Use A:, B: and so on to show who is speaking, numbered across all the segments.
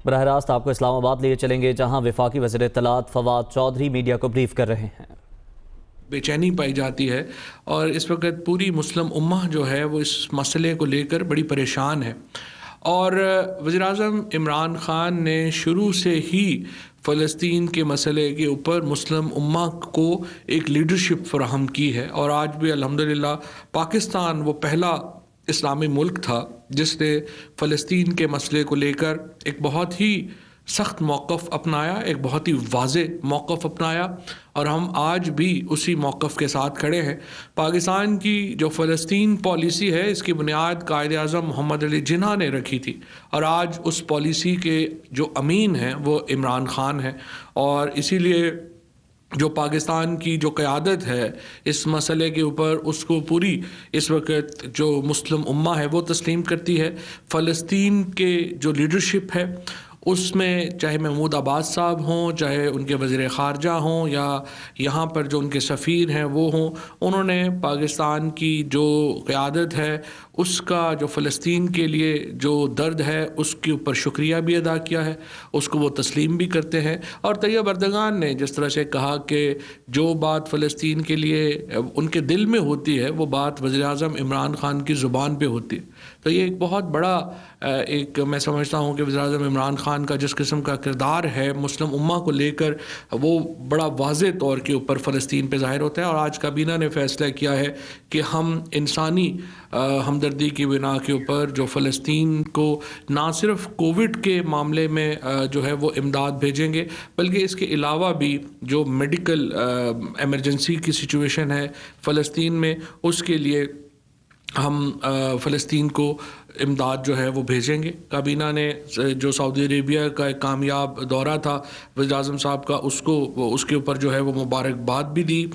A: براہ راست آپ کو اسلام آباد لیے چلیں گے جہاں وفاقی وزیر اطلاعات فواد چودھری میڈیا کو بریف کر رہے ہیں۔
B: بے چینی پائی جاتی ہے اور اس وقت پوری مسلم امہ جو ہے وہ اس مسئلے کو لے کر بڑی پریشان ہے، اور وزیراعظم عمران خان نے شروع سے ہی فلسطین کے مسئلے کے اوپر مسلم امہ کو ایک لیڈرشپ فراہم کی ہے، اور آج بھی الحمدللہ پاکستان وہ پہلا اسلامی ملک تھا جس نے فلسطین کے مسئلے کو لے کر ایک بہت ہی سخت موقف اپنایا، ایک بہت ہی واضح موقف اپنایا، اور ہم آج بھی اسی موقف کے ساتھ کھڑے ہیں۔ پاکستان کی جو فلسطین پالیسی ہے اس کی بنیاد قائد اعظم محمد علی جناح نے رکھی تھی، اور آج اس پالیسی کے جو امین ہیں وہ عمران خان ہیں، اور اسی لیے جو پاکستان کی جو قیادت ہے اس مسئلے کے اوپر اس کو پوری اس وقت جو مسلم امہ ہے وہ تسلیم کرتی ہے۔ فلسطین کے جو لیڈرشپ ہے اس میں چاہے محمود عباس صاحب ہوں، چاہے ان کے وزیر خارجہ ہوں، یا یہاں پر جو ان کے سفیر ہیں وہ ہوں، انہوں نے پاکستان کی جو قیادت ہے اس کا جو فلسطین کے لیے جو درد ہے اس کے اوپر شکریہ بھی ادا کیا ہے، اس کو وہ تسلیم بھی کرتے ہیں۔ اور طیب اردگان نے جس طرح سے کہا کہ جو بات فلسطین کے لیے ان کے دل میں ہوتی ہے وہ بات وزیر اعظم عمران خان کی زبان پہ ہوتی ہے، تو یہ ایک بہت بڑا ایک میں سمجھتا ہوں کہ وزیر اعظم عمران خان کا جس قسم کا کردار ہے مسلم امہ کو لے کر وہ بڑا واضح طور کے اوپر فلسطین پہ ظاہر ہوتا ہے۔ اور آج کابینہ نے فیصلہ کیا ہے کہ ہم انسانی ہمدردی کی بنا کے اوپر جو فلسطین کو نہ صرف کووڈ کے معاملے میں جو ہے وہ امداد بھیجیں گے، بلکہ اس کے علاوہ بھی جو میڈیکل ایمرجنسی کی سچویشن ہے فلسطین میں اس کے لیے ہم فلسطین کو امداد جو ہے وہ بھیجیں گے۔ کابینہ نے جو سعودی عربیہ کا ایک کامیاب دورہ تھا وزیر اعظم صاحب کا اس کے اوپر جو ہے وہ مبارکباد بھی دی،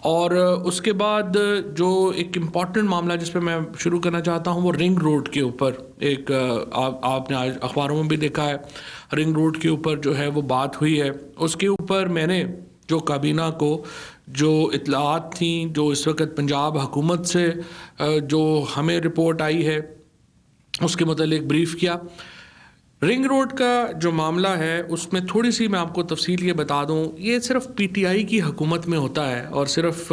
B: اور اس کے بعد جو ایک امپورٹنٹ معاملہ جس پہ میں شروع کرنا چاہتا ہوں وہ رنگ روڈ کے اوپر ایک آپ نے آج اخباروں میں بھی دیکھا ہے، رنگ روڈ کے اوپر جو ہے وہ بات ہوئی ہے۔ اس کے اوپر میں نے جو کابینہ کو جو اطلاعات تھیں جو اس وقت پنجاب حکومت سے جو ہمیں رپورٹ آئی ہے اس کے متعلق بریف کیا۔ رنگ روڈ کا جو معاملہ ہے اس میں تھوڑی سی میں آپ کو تفصیل یہ بتا دوں، یہ صرف پی ٹی آئی کی حکومت میں ہوتا ہے، اور صرف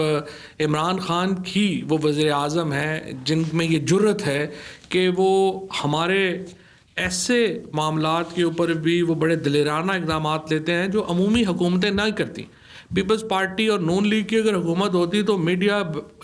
B: عمران خان کی وہ وزیر اعظم ہیں جن میں یہ جرت ہے کہ وہ ہمارے ایسے معاملات کے اوپر بھی وہ بڑے دلیرانہ اقدامات لیتے ہیں جو عمومی حکومتیں نہ کرتی۔ پیپلز پارٹی اور نون لیگ کی اگر حکومت ہوتی تو میڈیا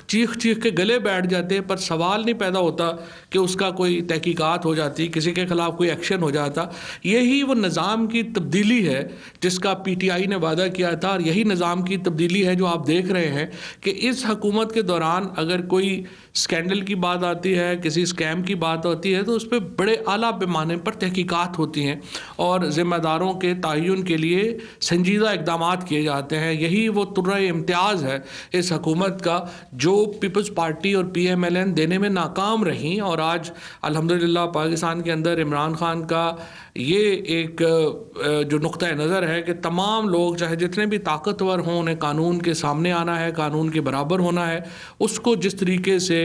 B: چیخ کے گلے بیٹھ جاتے، پر سوال نہیں پیدا ہوتا کہ اس کا کوئی تحقیقات ہو جاتی، کسی کے خلاف کوئی ایکشن ہو جاتا۔ یہی وہ نظام کی تبدیلی ہے جس کا پی ٹی آئی نے وعدہ کیا تھا، اور یہی نظام کی تبدیلی ہے جو آپ دیکھ رہے ہیں کہ اس حکومت کے دوران اگر کوئی سکینڈل کی بات آتی ہے، کسی سکیم کی بات ہوتی ہے تو اس پہ بڑے اعلیٰ پیمانے پر تحقیقات ہوتی ہیں اور ذمہ داروں کے تعین کے لیے سنجیدہ اقدامات کیے جاتے ہیں۔ یہی وہ طرح امتیاز ہے اس حکومت کا جو پیپلز پارٹی اور پی ایم ایل این دینے میں ناکام رہیں، اور آج الحمدللہ پاکستان کے اندر عمران خان کا یہ ایک جو نقطہ نظر ہے کہ تمام لوگ چاہے جتنے بھی طاقتور ہوں انہیں قانون کے سامنے آنا ہے، قانون کے برابر ہونا ہے۔ اس کو جس طریقے سے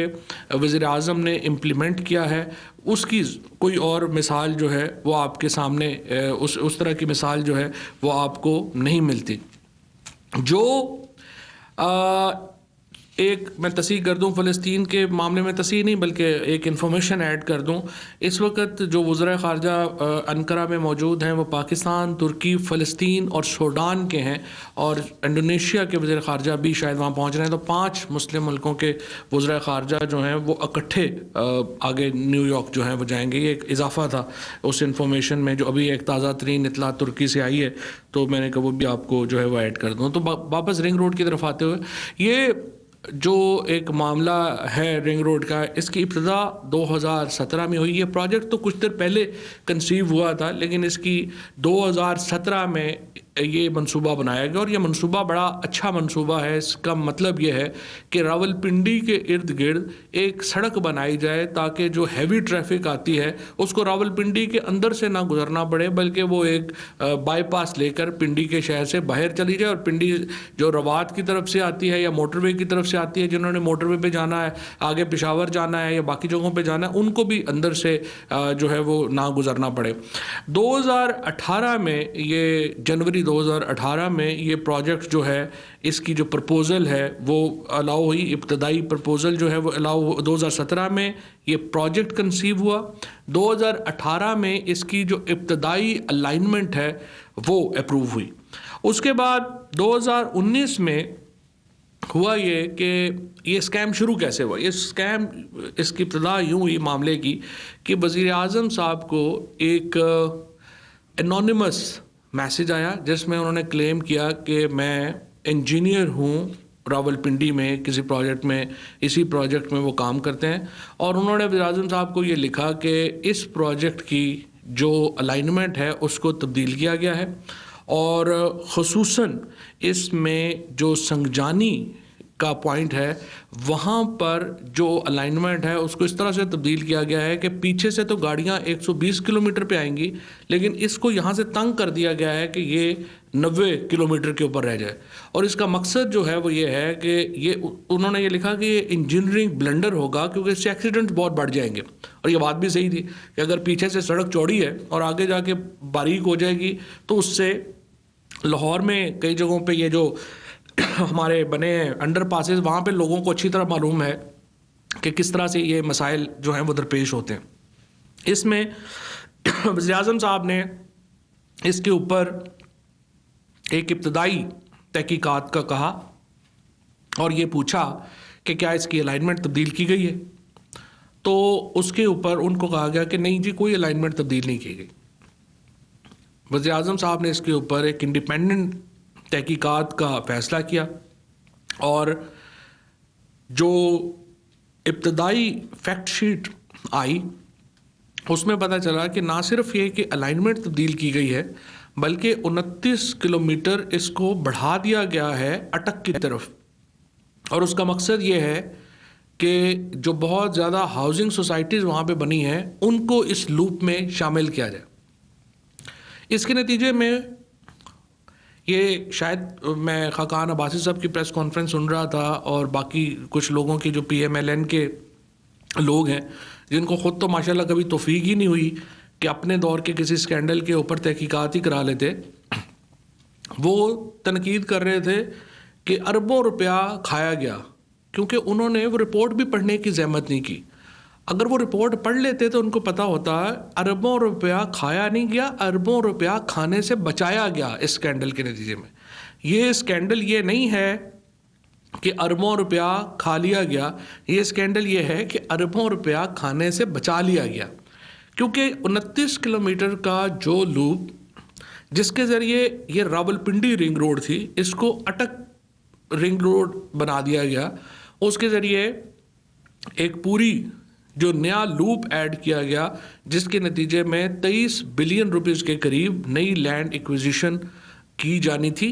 B: وزیر اعظم نے امپلیمنٹ کیا ہے اس کی کوئی اور مثال جو ہے وہ آپ کے سامنے اس طرح کی مثال جو ہے وہ آپ کو نہیں ملتی۔ جو ایک میں تصحیح کر دوں فلسطین کے معاملے میں، تصحیح نہیں بلکہ ایک انفارمیشن ایڈ کر دوں، اس وقت جو وزراء خارجہ انقرہ میں موجود ہیں وہ پاکستان، ترکی، فلسطین اور سوڈان کے ہیں، اور انڈونیشیا کے وزیر خارجہ بھی شاید وہاں پہنچ رہے ہیں، تو 5 مسلم ملکوں کے وزراء خارجہ جو ہیں وہ اکٹھے آگے نیو یارک جو ہیں وہ جائیں گے۔ یہ ایک اضافہ تھا اس انفارمیشن میں جو ابھی ایک تازہ ترین اطلاع ترکی سے آئی ہے، تو میں نے کہا وہ بھی آپ کو جو ہے وہ ایڈ کر دوں۔ تو واپس رنگ روڈ کی طرف آتے ہوئے، یہ جو ایک معاملہ ہے رنگ روڈ کا، اس کی ابتدا 2017 میں ہوئی۔ یہ پروجیکٹ تو کچھ دیر پہلے کنسیو ہوا تھا، لیکن اس کی 2017 میں یہ منصوبہ بنایا گیا اور یہ منصوبہ بڑا اچھا منصوبہ ہے. اس کا مطلب یہ ہے کہ راولپنڈی کے ارد گرد ایک سڑک بنائی جائے تاکہ جو ہیوی ٹریفک آتی ہے اس کو راولپنڈی کے اندر سے نہ گزرنا پڑے, بلکہ وہ ایک بائی پاس لے کر پنڈی کے شہر سے باہر چلی جائے, اور پنڈی جو روات کی طرف سے آتی ہے یا موٹر وے کی طرف سے آتی ہے, جنہوں نے موٹر وے پہ جانا ہے, آگے پشاور جانا ہے یا باقی جگہوں پہ جانا ہے, ان کو بھی اندر سے جو ہے وہ نہ گزرنا پڑے. 2018 میں یہ جنوری 2018 میں یہ پروجیکٹ جو ہے اس کی جو پرپوزل ہے وہ الاؤ ہوئی. ابتدائی پرپوزل جو ہے وہ الاؤ 2017 میں یہ پروجیکٹ کنسیو ہوا. 2018 میں اس کی جو ابتدائی الائنمنٹ ہے وہ اپروو ہوئی. اس کے بعد 2019 میں ہوا یہ کہ یہ اسکیم شروع کیسے ہوا. یہ اسکیم اس کی ابتدا یوں ہوئی معاملے کی کہ وزیر اعظم صاحب کو ایک انونیمس میسیج آیا جس میں انہوں نے کلیم کیا کہ میں انجینئر ہوں راولپنڈی میں کسی پروجیکٹ میں, اسی پروجیکٹ میں وہ کام کرتے ہیں, اور انہوں نے وزیر اعظم صاحب کو یہ لکھا کہ اس پروجیکٹ کی جو الائنمنٹ ہے اس کو تبدیل کیا گیا ہے, اور خصوصاً اس میں جو سنگجانی کا پوائنٹ ہے وہاں پر جو الائنمنٹ ہے اس کو اس طرح سے تبدیل کیا گیا ہے کہ پیچھے سے تو گاڑیاں 120 کلومیٹر پہ آئیں گی, لیکن اس کو یہاں سے تنگ کر دیا گیا ہے کہ یہ 90 کلومیٹر کے اوپر رہ جائے. اور اس کا مقصد جو ہے وہ یہ ہے کہ یہ انہوں نے یہ لکھا کہ یہ انجینئرنگ بلنڈر ہوگا کیونکہ اس سے ایکسیڈنٹ بہت بڑھ جائیں گے. اور یہ بات بھی صحیح تھی کہ اگر پیچھے سے سڑک چوڑی ہے اور آگے جا کے باریک ہو جائے گی تو اس سے لاہور میں کئی جگہوں پہ یہ جو ہمارے بنے انڈر پاسز وہاں پہ لوگوں کو اچھی طرح معلوم ہے کہ کس طرح سے یہ مسائل جو ہیں وہ درپیش ہوتے ہیں. اس میں وزیر اعظم صاحب نے اس کے اوپر ایک ابتدائی تحقیقات کا کہا اور یہ پوچھا کہ کیا اس کی الائنمنٹ تبدیل کی گئی ہے, تو اس کے اوپر ان کو کہا گیا کہ نہیں جی کوئی الائنمنٹ تبدیل نہیں کی گئی. وزیر اعظم صاحب نے اس کے اوپر ایک انڈیپینڈنٹ تحقیقات کا فیصلہ کیا, اور جو ابتدائی فیکٹ شیٹ آئی اس میں پتہ چلا کہ نہ صرف یہ کہ الائنمنٹ تبدیل کی گئی ہے بلکہ 29 کلومیٹر اس کو بڑھا دیا گیا ہے اٹک کی طرف, اور اس کا مقصد یہ ہے کہ جو بہت زیادہ ہاؤسنگ سوسائٹیز وہاں پہ بنی ہیں ان کو اس لوپ میں شامل کیا جائے. اس کے نتیجے میں یہ شاید میں خاقان عباسی صاحب کی پریس کانفرنس سن رہا تھا اور باقی کچھ لوگوں کی جو PMLN کے لوگ ہیں جن کو خود تو ماشاءاللہ کبھی توفیق ہی نہیں ہوئی کہ اپنے دور کے کسی اسکینڈل کے اوپر تحقیقات ہی کرا لیتے, وہ تنقید کر رہے تھے کہ اربوں روپیہ کھایا گیا کیونکہ انہوں نے وہ رپورٹ بھی پڑھنے کی زحمت نہیں کی. اگر وہ رپورٹ پڑھ لیتے تو ان کو پتہ ہوتا ہے اربوں روپیہ کھایا نہیں گیا, اربوں روپیہ کھانے سے بچایا گیا اس اسکینڈل کے نتیجے میں. یہ اسکینڈل یہ نہیں ہے کہ اربوں روپیہ کھا لیا گیا, یہ اسکینڈل یہ ہے کہ اربوں روپیہ کھانے سے بچا لیا گیا, کیونکہ 29 کلومیٹر کا جو لوپ جس کے ذریعے یہ راولپنڈی رنگ روڈ تھی اس کو اٹک رنگ روڈ بنا دیا گیا, اس کے ذریعے ایک پوری جو نیا لوپ ایڈ کیا گیا جس کے نتیجے میں 23 بلین روپیز کے قریب نئی لینڈ ایکویزیشن کی جانی تھی,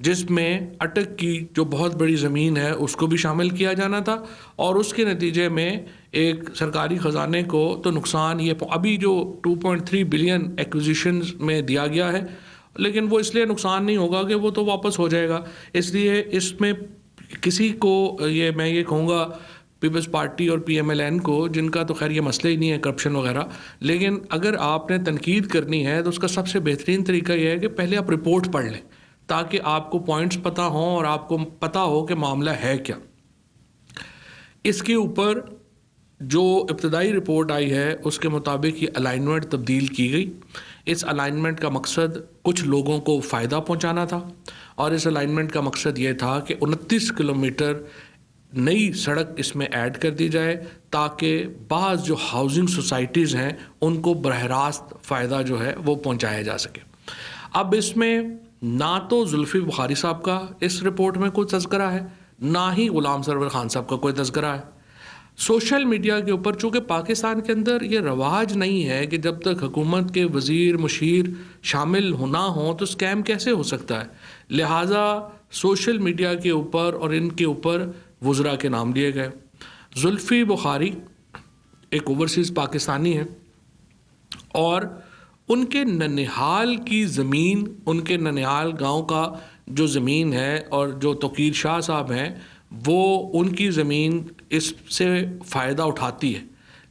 B: جس میں اٹک کی جو بہت بڑی زمین ہے اس کو بھی شامل کیا جانا تھا, اور اس کے نتیجے میں ایک سرکاری خزانے کو تو نقصان یہ ابھی جو 2.3 بلین ایکویزیشنز میں دیا گیا ہے, لیکن وہ اس لیے نقصان نہیں ہوگا کہ وہ تو واپس ہو جائے گا. اس لیے اس میں کسی کو میں یہ کہوں گا پیپلز پارٹی اور PMLN کو, جن کا تو خیر یہ مسئلہ ہی نہیں ہے کرپشن وغیرہ, لیکن اگر آپ نے تنقید کرنی ہے تو اس کا سب سے بہترین طریقہ یہ ہے کہ پہلے آپ رپورٹ پڑھ لیں تاکہ آپ کو پوائنٹس پتہ ہوں اور آپ کو پتہ ہو کہ معاملہ ہے کیا. اس کے اوپر جو ابتدائی رپورٹ آئی ہے اس کے مطابق یہ الائنمنٹ تبدیل کی گئی. اس الائنمنٹ کا مقصد کچھ لوگوں کو فائدہ پہنچانا تھا, اور اس الائنمنٹ کا مقصد یہ تھا کہ 29 کلومیٹر نئی سڑک اس میں ایڈ کر دی جائے تاکہ بعض جو ہاؤسنگ سوسائٹیز ہیں ان کو براہ راست فائدہ جو ہے وہ پہنچایا جا سکے. اب اس میں نہ تو زلفی بخاری صاحب کا اس رپورٹ میں کوئی تذکرہ ہے, نہ ہی غلام سرور خان صاحب کا کوئی تذکرہ ہے. سوشل میڈیا کے اوپر، چونکہ پاکستان کے اندر یہ رواج نہیں ہے کہ جب تک حکومت کے وزیر مشیر شامل نہ ہوں تو اسکیم کیسے ہو سکتا ہے، لہٰذا سوشل میڈیا کے اوپر اور ان کے اوپر وزراء کے نام لیے گئے۔ زلفی بخاری ایک اوورسیز پاکستانی ہے، اور ان کے ننہال کی زمین، ان کے ننہال گاؤں کا جو زمین ہے، اور جو توقیر شاہ صاحب ہیں وہ ان کی زمین اس سے فائدہ اٹھاتی ہے،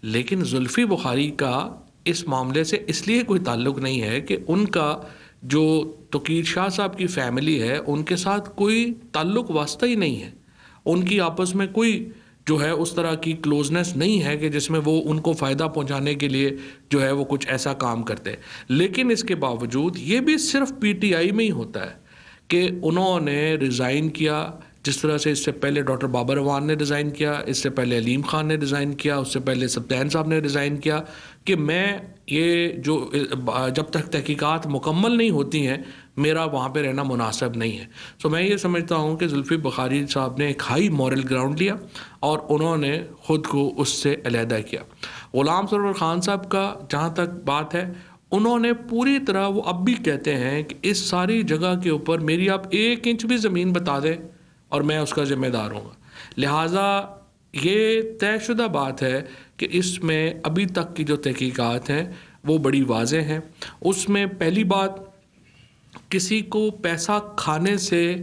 B: لیکن زلفی بخاری کا اس معاملے سے اس لیے کوئی تعلق نہیں ہے کہ ان کا جو توقیر شاہ صاحب کی فیملی ہے ان کے ساتھ کوئی تعلق واسطہ ہی نہیں ہے، ان کی آپس میں کوئی جو ہے اس طرح کی کلوزنس نہیں ہے کہ جس میں وہ ان کو فائدہ پہنچانے کے لیے جو ہے وہ کچھ ایسا کام کرتے۔ لیکن اس کے باوجود یہ بھی صرف پی ٹی آئی میں ہی ہوتا ہے کہ انہوں نے ریزائن کیا، جس طرح سے اس سے پہلے ڈاکٹر بابر اعوان نے ریزائن کیا، اس سے پہلے علیم خان نے ریزائن کیا، اس سے پہلے سبطین صاحب نے ریزائن کیا کہ میں یہ جو جب تک تحقیقات مکمل نہیں ہوتی ہیں میرا وہاں پہ رہنا مناسب نہیں ہے۔ تو میں یہ سمجھتا ہوں کہ زلفی بخاری صاحب نے ایک ہائی مورل گراؤنڈ لیا اور انہوں نے خود کو اس سے علیحدہ کیا۔ غلام سرور خان صاحب کا جہاں تک بات ہے، انہوں نے پوری طرح، وہ اب بھی کہتے ہیں کہ اس ساری جگہ کے اوپر میری آپ 1 انچ بھی زمین بتا دیں اور میں اس کا ذمہ دار ہوں گا، لہٰذا یہ طے شدہ بات ہے کہ اس میں ابھی تک کی جو تحقیقات ہیں وہ بڑی واضح ہیں۔ اس میں پہلی بات، کسی کو پیسہ کھانے سے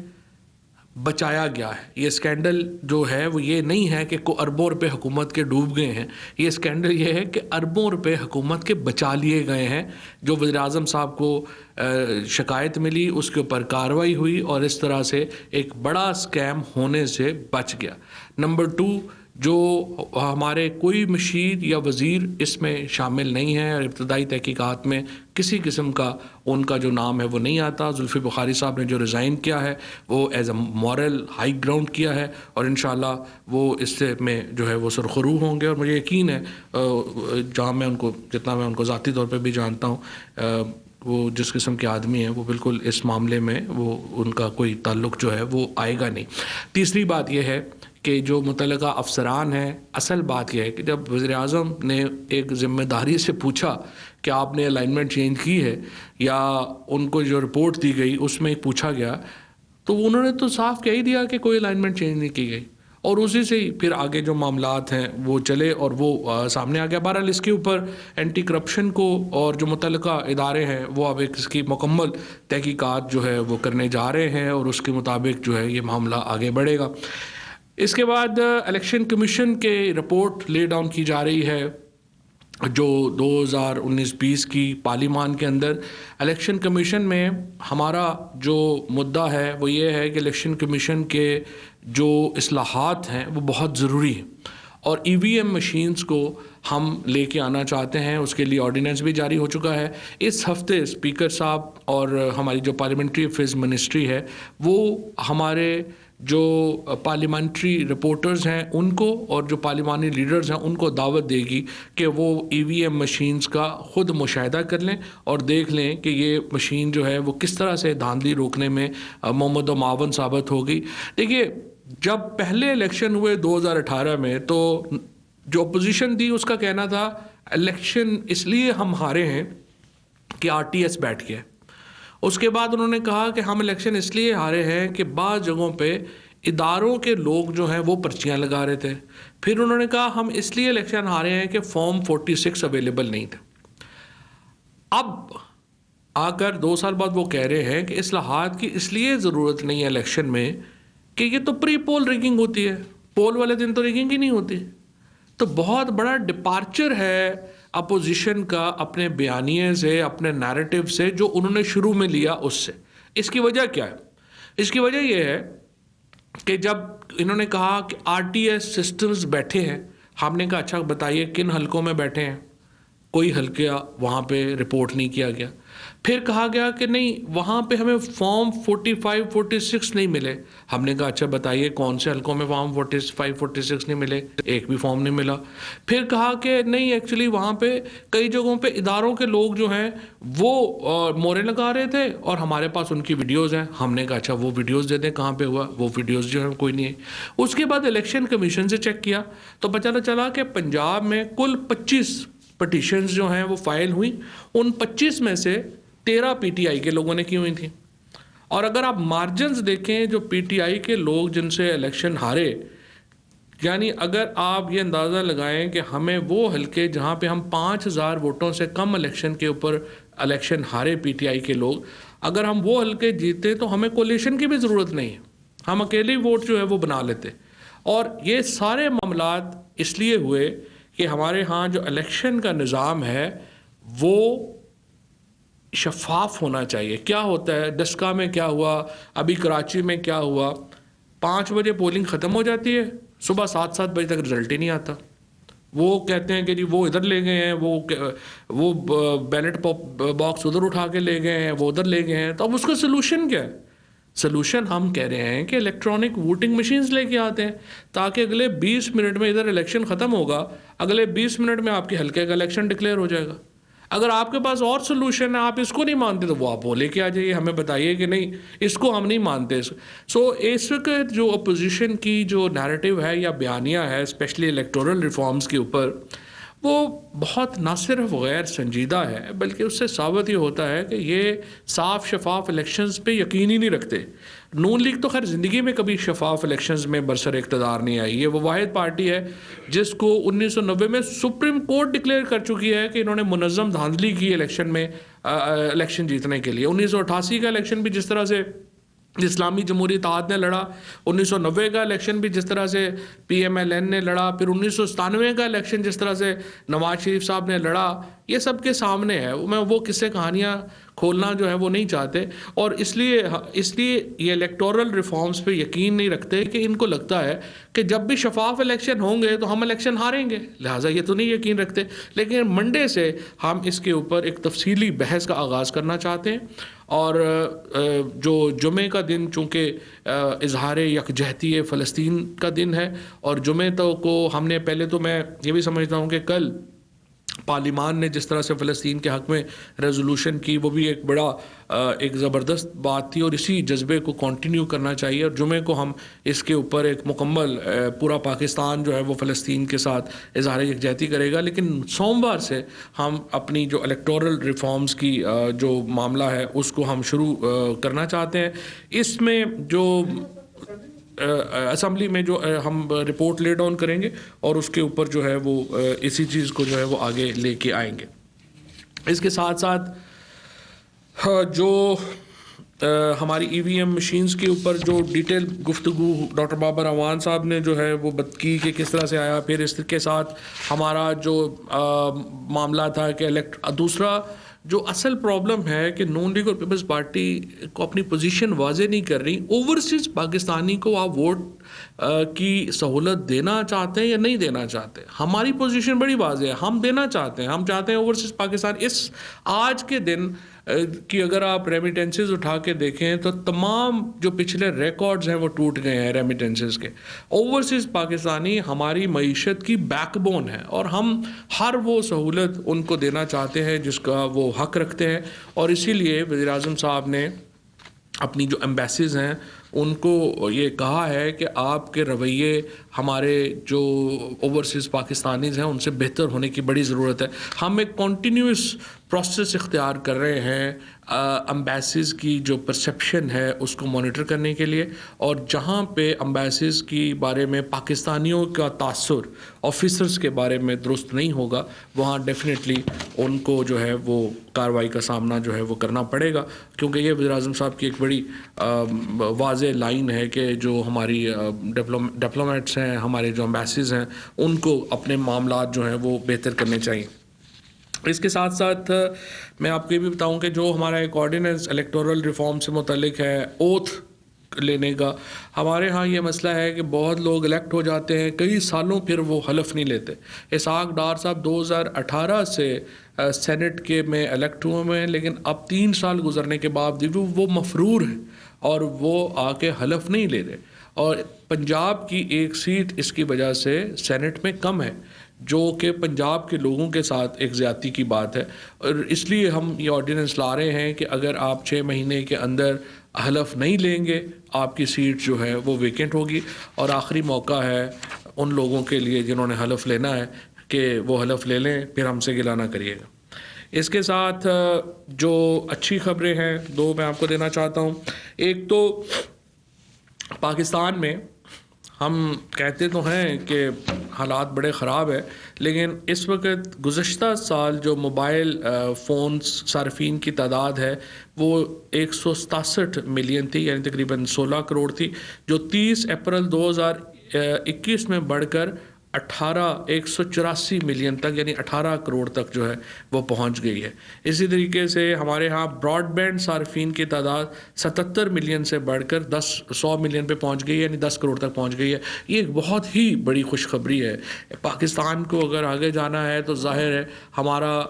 B: بچایا گیا ہے۔ یہ اسکینڈل جو ہے وہ یہ نہیں ہے کہ اربوں روپے حکومت کے ڈوب گئے ہیں، یہ اسکینڈل یہ ہے کہ اربوں روپے حکومت کے بچا لیے گئے ہیں۔ جو وزیر اعظم صاحب کو شکایت ملی اس کے اوپر کارروائی ہوئی اور اس طرح سے ایک بڑا اسکیم ہونے سے بچ گیا۔ نمبر 2، جو ہمارے کوئی مشیر یا وزیر اس میں شامل نہیں ہے اور ابتدائی تحقیقات میں کسی قسم کا ان کا جو نام ہے وہ نہیں آتا۔ زلفی بخاری صاحب نے جو ریزائن کیا ہے وہ as a moral high ground کیا ہے، اور انشاءاللہ وہ اس سے میں جو ہے وہ سرخرو ہوں گے، اور مجھے یقین ہے جہاں میں ان کو، جتنا میں ان کو ذاتی طور پہ بھی جانتا ہوں، وہ جس قسم کے آدمی ہیں وہ بالکل اس معاملے میں وہ ان کا کوئی تعلق جو ہے وہ آئے گا نہیں۔ تیسری بات یہ ہے کہ جو متعلقہ افسران ہیں، اصل بات یہ ہے کہ جب وزیر اعظم نے ایک ذمہ داری سے پوچھا کہ آپ نے الائنمنٹ چینج کی ہے، یا ان کو جو رپورٹ دی گئی اس میں پوچھا گیا، تو انہوں نے تو صاف کہہ ہی دیا کہ کوئی الائنمنٹ چینج نہیں کی گئی، اور اسی سے ہی پھر آگے جو معاملات ہیں وہ چلے اور وہ سامنے آ گیا۔ بہرحال اس کے اوپر اینٹی کرپشن کو اور جو متعلقہ ادارے ہیں وہ اب اس کی مکمل تحقیقات جو ہے وہ کرنے جا رہے ہیں، اور اس کے مطابق جو ہے یہ معاملہ آگے بڑھے گا۔ اس کے بعد الیکشن کمیشن کے رپورٹ لے ڈاؤن کی جا رہی ہے، جو 2019-20 کی پارلیمان کے اندر الیکشن کمیشن میں ہمارا جو مدعا ہے وہ یہ ہے کہ الیکشن کمیشن کے جو اصلاحات ہیں وہ بہت ضروری ہیں، اور ای وی ایم مشینز کو ہم لے کے آنا چاہتے ہیں۔ اس کے لیے آرڈیننس بھی جاری ہو چکا ہے۔ اس ہفتے اسپیکر صاحب اور ہماری جو پارلیمنٹری افیئرز منسٹری ہے وہ ہمارے جو پارلیمنٹری رپورٹرز ہیں ان کو اور جو پارلیمانی لیڈرز ہیں ان کو دعوت دے گی کہ وہ ای وی ایم مشینز کا خود مشاہدہ کر لیں اور دیکھ لیں کہ یہ مشین جو ہے وہ کس طرح سے دھاندلی روکنے میں محمد و معاون ثابت ہوگی۔ دیکھیے، جب پہلے الیکشن ہوئے 2018 میں تو جو اپوزیشن تھی اس کا کہنا تھا الیکشن اس لیے ہم ہارے ہیں کہ آر ٹی ایس بیٹھ گیا۔ اس کے بعد انہوں نے کہا کہ ہم الیکشن اس لیے ہارے ہیں کہ بعض جگہوں پہ اداروں کے لوگ جو ہیں وہ پرچیاں لگا رہے تھے۔ پھر انہوں نے کہا ہم اس لیے الیکشن ہارے ہیں کہ فارم 46 اویلیبل نہیں تھا۔ اب آ کر 2 سال بعد وہ کہہ رہے ہیں کہ اصلاحات کی اس لیے ضرورت نہیں ہے الیکشن میں کہ یہ تو پری پول ریگنگ ہوتی ہے، پول والے دن تو ریگنگ ہی نہیں ہوتی۔ تو بہت بڑا ڈپارچر ہے اپوزیشن کا اپنے بیانیے سے، اپنے نیریٹو سے جو انہوں نے شروع میں لیا اس سے۔ اس کی وجہ کیا ہے؟ اس کی وجہ یہ ہے کہ جب انہوں نے کہا کہ آر ٹی ایس سسٹمز بیٹھے ہیں، ہم نے کہا اچھا بتائیے کن حلقوں میں بیٹھے ہیں؟ کوئی حلقہ وہاں پہ رپورٹ نہیں کیا گیا. پھر کہا گیا کہ نہیں وہاں پہ ہمیں فارم 45 46 نہیں ملے. ہم نے کہا اچھا بتائیے کون سے حلقوں میں فارم 45 46 نہیں ملے؟ ایک بھی فارم نہیں ملا. پھر کہا کہ نہیں ایکچولی وہاں پہ کئی جگہوں پہ اداروں کے لوگ جو ہیں وہ مورے لگا رہے تھے اور ہمارے پاس ان کی ویڈیوز ہیں. ہم نے کہا اچھا وہ ویڈیوز دے دیں کہاں پہ ہوا. وہ ویڈیوز جو ہیں کوئی نہیں ہے. اس کے بعد الیکشن کمیشن سے چیک کیا تو پتہ چلا کہ پنجاب میں کل 25 پٹیشنز جو ہیں وہ فائل ہوئی. ان 25 میں سے 13 پی ٹی آئی کے لوگوں نے کی ہوئی تھیں. اور اگر آپ مارجنز دیکھیں جو پی ٹی آئی کے لوگ جن سے الیکشن ہارے، یعنی اگر آپ یہ اندازہ لگائیں کہ ہمیں وہ حلقے جہاں پہ ہم 5000 ووٹوں سے کم الیکشن کے اوپر الیکشن ہارے پی ٹی آئی کے لوگ، اگر ہم وہ حلقے جیتے تو ہمیں کولیشن کی بھی ضرورت نہیں ہے، ہم اکیلے ووٹ جو ہے وہ بنا لیتے. اور یہ سارے معاملات اس لیے ہوئے کہ ہمارے ہاں جو الیکشن کا نظام ہے وہ شفاف ہونا چاہیے. کیا ہوتا ہے ڈسکا میں کیا ہوا، ابھی کراچی میں کیا ہوا، 5 بجے پولنگ ختم ہو جاتی ہے، صبح 7 بجے تک رزلٹ ہی نہیں آتا. وہ کہتے ہیں کہ جی وہ ادھر لے گئے ہیں، وہ بیلٹ باکس ادھر اٹھا کے لے گئے ہیں، وہ ادھر لے گئے ہیں. تو اب اس کا سلوشن کیا ہے؟ سلوشن ہم کہہ رہے ہیں کہ الیکٹرانک ووٹنگ مشینز لے کے آتے ہیں تاکہ اگلے 20 منٹ میں ادھر الیکشن ختم ہوگا، اگلے 20 منٹ میں آپ کے حلقے کا الیکشن ڈکلیئر ہو جائے گا. اگر آپ کے پاس اور سلوشن ہے، آپ اس کو نہیں مانتے تو وہ آپ وہ لے کے آ جائیے، ہمیں بتائیے کہ نہیں اس کو ہم نہیں مانتے. سو اس وقت جو اپوزیشن کی جو نیریٹو ہے یا بیانیہ ہے اسپیشلی الیکٹورل ریفارمز کے اوپر، وہ بہت نہ صرف غیر سنجیدہ ہے بلکہ اس سے ثابت یہ ہوتا ہے کہ یہ صاف شفاف الیکشنز پہ یقین ہی نہیں رکھتے. نون لیگ تو خیر زندگی میں کبھی شفاف الیکشنز میں برسر اقتدار نہیں آئی. یہ وہ واحد پارٹی ہے جس کو 1990 میں سپریم کورٹ ڈکلیئر کر چکی ہے کہ انہوں نے منظم دھاندلی کی الیکشن میں، الیکشن جیتنے کے لیے. 1988 کا الیکشن بھی جس طرح سے اسلامی جمہوری اتحاد نے لڑا، 1990 کا الیکشن بھی جس طرح سے پی ایم ایل این نے لڑا، پھر 1997 کا الیکشن جس طرح سے نواز شریف صاحب نے لڑا، یہ سب کے سامنے ہے. میں وہ قصے کہانیاں کھولنا جو ہے وہ نہیں چاہتے. اور اس لیے یہ الیکٹورل ریفارمز پہ یقین نہیں رکھتے کہ ان کو لگتا ہے کہ جب بھی شفاف الیکشن ہوں گے تو ہم الیکشن ہاریں گے، لہٰذا یہ تو نہیں یقین رکھتے. لیکن منڈے سے ہم اس کے اوپر ایک تفصیلی بحث کا آغاز کرنا چاہتے ہیں. اور جو جمعے کا دن چونکہ اظہار یکجہتی فلسطین کا دن ہے، اور جمعے تو کو ہم نے پہلے تو میں یہ بھی سمجھتا ہوں کہ کل پارلیمان نے جس طرح سے فلسطین کے حق میں ریزولوشن کی وہ بھی ایک بڑا ایک زبردست بات تھی، اور اسی جذبے کو کنٹینیو کرنا چاہیے. اور جمعے کو ہم اس کے اوپر ایک مکمل پورا پاکستان جو ہے وہ فلسطین کے ساتھ اظہار یکجہتی کرے گا. لیکن سوموار سے ہم اپنی جو الیکٹورل ریفارمز کی جو معاملہ ہے اس کو ہم شروع کرنا چاہتے ہیں. اس میں جو اسمبلی میں جو ہم رپورٹ لے ڈاؤن کریں گے اور اس کے اوپر جو ہے وہ اسی چیز کو جو ہے وہ آگے لے کے آئیں گے. اس کے ساتھ ساتھ جو ہماری ای وی ایم مشینز کے اوپر جو ڈیٹیل گفتگو ڈاکٹر بابر اعوان صاحب نے جو ہے وہ کی کہ کس طرح سے آیا، پھر اس کے ساتھ ہمارا جو معاملہ تھا کہ دوسرا جو اصل پرابلم ہے کہ نون لیگ اور پیپلز پارٹی کو اپنی پوزیشن واضح نہیں کر رہی. اوورسیز پاکستانی کو آپ ووٹ کی سہولت دینا چاہتے ہیں یا نہیں دینا چاہتے؟ ہماری پوزیشن بڑی واضح ہے، ہم دینا چاہتے ہیں. ہم چاہتے ہیں اوورسیز پاکستان اس آج کے دن کی اگر آپ ریمیٹنسز اٹھا کے دیکھیں تو تمام جو پچھلے ریکارڈز ہیں وہ ٹوٹ گئے ہیں ریمیٹنسز کے. اوورسیز پاکستانی ہماری معیشت کی بیک بون ہے اور ہم ہر وہ سہولت ان کو دینا چاہتے ہیں جس کا وہ حق رکھتے ہیں. اور اسی لیے وزیر اعظم صاحب نے اپنی جو ایمبیسیز ہیں ان کو یہ کہا ہے کہ آپ کے رویے ہمارے جو اوورسیز پاکستانیز ہیں ان سے بہتر ہونے کی بڑی ضرورت ہے. ہم ایک کنٹینیوس پروسیس اختیار کر رہے ہیں امبیسیز کی جو پرسیپشن ہے اس کو مانیٹر کرنے کے لیے، اور جہاں پہ امبیسیز کی بارے میں پاکستانیوں کا تاثر آفیسرز کے بارے میں درست نہیں ہوگا وہاں ڈیفینیٹلی ان کو جو ہے وہ کارروائی کا سامنا جو ہے وہ کرنا پڑے گا. کیونکہ یہ وزیر اعظم صاحب کی ایک بڑی واضح لائن ہے کہ جو ہماری ڈپلومیٹس ہیں، ہمارے جو امبیسیز ہیں، ان کو اپنے معاملات جو ہیں وہ بہتر کرنے چاہیے. اس کے ساتھ ساتھ میں آپ کو یہ بھی بتاؤں کہ جو ہمارا ایک آرڈیننس الیکٹورل ریفارم سے متعلق ہے، اوتھ لینے کا. ہمارے ہاں یہ مسئلہ ہے کہ بہت لوگ الیکٹ ہو جاتے ہیں, کئی سالوں پھر وہ حلف نہیں لیتے. اسحاق ڈار صاحب 2018 سے سینٹ کے میں الیکٹ ہوئے ہیں, لیکن اب 3 سال گزرنے کے بعد وہ مفرور ہیں اور وہ آ کے حلف نہیں لے رہے. اور پنجاب کی ایک سیٹ اس کی وجہ سے سینٹ میں کم ہے, جو کہ پنجاب کے لوگوں کے ساتھ ایک زیادتی کی بات ہے. اور اس لیے ہم یہ آرڈیننس لا رہے ہیں کہ اگر آپ 6 مہینے کے اندر حلف نہیں لیں گے, آپ کی سیٹ جو ہے وہ ویکنٹ ہوگی. اور آخری موقع ہے ان لوگوں کے لیے جنہوں نے حلف لینا ہے کہ وہ حلف لے لیں, پھر ہم سے گلہ نہ کریے گا. اس کے ساتھ جو اچھی خبریں ہیں 2 میں آپ کو دینا چاہتا ہوں. ایک تو پاکستان میں ہم کہتے تو ہیں کہ حالات بڑے خراب ہیں, لیکن اس وقت گزشتہ سال جو موبائل فونز صارفین کی تعداد ہے وہ 167 ملین تھی, یعنی تقریباً 16 کروڑ تھی, جو 30 اپریل 2021 میں بڑھ کر 184 ملین تک, یعنی 18 کروڑ تک جو ہے وہ پہنچ گئی ہے. اسی طریقے سے ہمارے ہاں براڈ بینڈ صارفین کی تعداد 77 ملین سے بڑھ کر 100 ملین پہ پہنچ گئی ہے, یعنی 10 کروڑ تک پہنچ گئی ہے. یہ ایک بہت ہی بڑی خوشخبری ہے. پاکستان کو اگر آگے جانا ہے تو ظاہر ہے ہمارا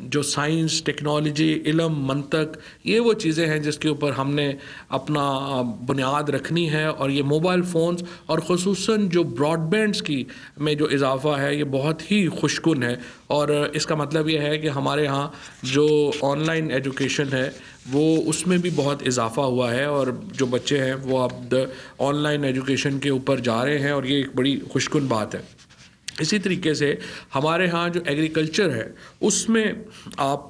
B: جو سائنس, ٹیکنالوجی, علم, منطق, یہ وہ چیزیں ہیں جس کے اوپر ہم نے اپنا بنیاد رکھنی ہے. اور یہ موبائل فونز اور خصوصاً جو براڈ بینڈز کی میں جو اضافہ ہے یہ بہت ہی خوشکن ہے. اور اس کا مطلب یہ ہے کہ ہمارے ہاں جو آن لائن ایجوکیشن ہے وہ اس میں بھی بہت اضافہ ہوا ہے, اور جو بچے ہیں وہ اب آن لائن ایجوکیشن کے اوپر جا رہے ہیں, اور یہ ایک بڑی خوشکن بات ہے. اسی طریقے سے ہمارے ہاں جو ایگریکلچر ہے اس میں آپ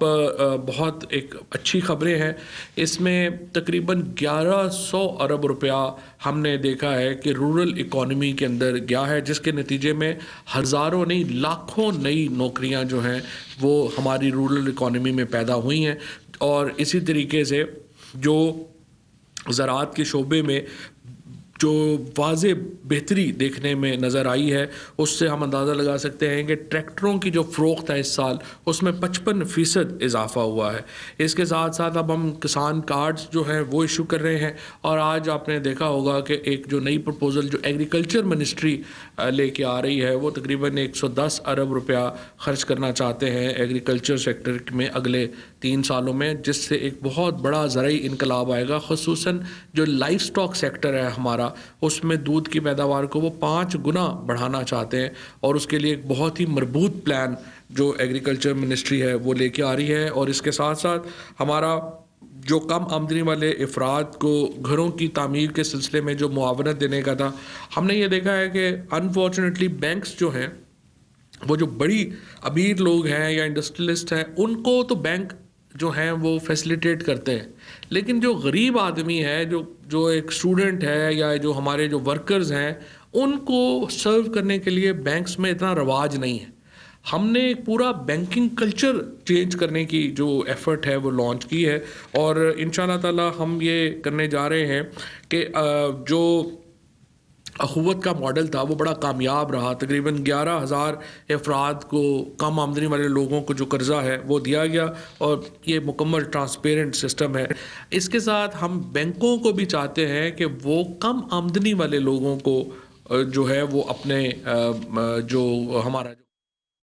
B: بہت ایک اچھی خبریں ہیں. اس میں تقریباً 1100 ارب روپیہ ہم نے دیکھا ہے کہ رورل اکانومی کے اندر گیا ہے, جس کے نتیجے میں ہزاروں نہیں لاکھوں نئی نوکریاں جو ہیں وہ ہماری رورل اکانومی میں پیدا ہوئی ہیں. اور اسی طریقے سے جو زراعت کے شعبے میں جو واضح بہتری دیکھنے میں نظر آئی ہے, اس سے ہم اندازہ لگا سکتے ہیں کہ ٹریکٹروں کی جو فروخت ہے اس سال اس میں 55% اضافہ ہوا ہے. اس کے ساتھ ساتھ اب ہم کسان کارڈز جو ہیں وہ ایشو کر رہے ہیں. اور آج آپ نے دیکھا ہوگا کہ ایک جو نئی پرپوزل جو ایگریکلچر منسٹری لے کے آ رہی ہے وہ تقریباً 110 ارب روپیہ خرچ کرنا چاہتے ہیں ایگریکلچر سیکٹر میں اگلے 3 سالوں میں, جس سے ایک بہت بڑا زرعی انقلاب آئے گا. خصوصاً جو لائف سٹاک سیکٹر ہے ہمارا, اس میں دودھ کی پیداوار کو وہ 5 گنا بڑھانا چاہتے ہیں, اور اس کے لیے ایک بہت ہی مربوط پلان جو ایگریکلچر منسٹری ہے وہ لے کے آ رہی ہے. اور اس کے ساتھ ساتھ ہمارا جو کم آمدنی والے افراد کو گھروں کی تعمیر کے سلسلے میں جو معاونت دینے کا تھا, ہم نے یہ دیکھا ہے کہ انفارچونیٹلی بینکس جو ہیں وہ جو بڑی امیر لوگ ہیں یا انڈسٹریلسٹ ہیں ان کو تو بینک جو ہیں وہ فیسلیٹیٹ کرتے ہیں, لیکن جو غریب آدمی ہے, جو ایک اسٹوڈنٹ ہے یا جو ہمارے جو ورکرز ہیں, ان کو سرو کرنے کے لیے بینکس میں اتنا رواج نہیں ہے. ہم نے ایک پورا بینکنگ کلچر چینج کرنے کی جو ایفرٹ ہے وہ لانچ کی ہے, اور انشاءاللہ تعالی ہم یہ کرنے جا رہے ہیں کہ جو اخوت کا ماڈل تھا وہ بڑا کامیاب رہا. تقریباً 11,000 افراد کو, کم آمدنی والے لوگوں کو جو قرضہ ہے وہ دیا گیا, اور یہ مکمل ٹرانسپیرنٹ سسٹم ہے. اس کے ساتھ ہم بینکوں کو بھی چاہتے ہیں کہ وہ کم آمدنی والے لوگوں کو جو ہے وہ اپنے جو ہمارا